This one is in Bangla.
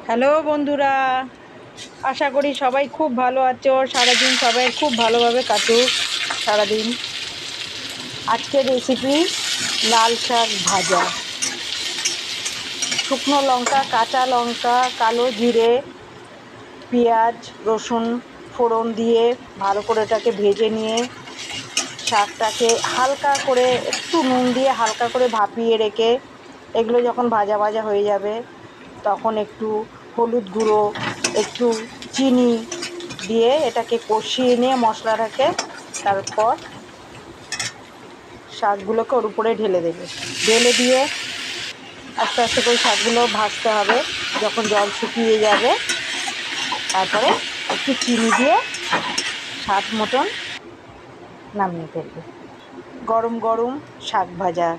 হ্যালো বন্ধুরা, আশা করি সবাই খুব ভালো আছো। সারাদিন সবাই খুব ভালোভাবে কাটুক সারাদিন। আজকের রেসিপি লাল শাক ভাজা। শুকনো লঙ্কা, কাঁচা লঙ্কা, কালো জিরে, পেঁয়াজ, রসুন ফোড়ন দিয়ে ভালো করে এটাকে ভেজে নিয়ে শাকটাকে হালকা করে একটু নুন দিয়ে হালকা করে ভাপিয়ে রেখে এগুলো যখন ভাজা ভাজা হয়ে যাবে তখন একটু হলুদ গুঁড়ো, একটু চিনি দিয়ে এটাকে কষিয়ে নিয়ে মশলাটাকে তারপর শাকগুলোকে ওর উপরে ঢেলে দেবে। ঢেলে দিয়ে আস্তে আস্তে করে শাকগুলো ভাজতে হবে। যখন জল শুকিয়ে যাবে তারপরে একটু চিনি দিয়ে স্বাদ মতন নামিয়ে ফেলবে। গরম গরম শাক ভাজা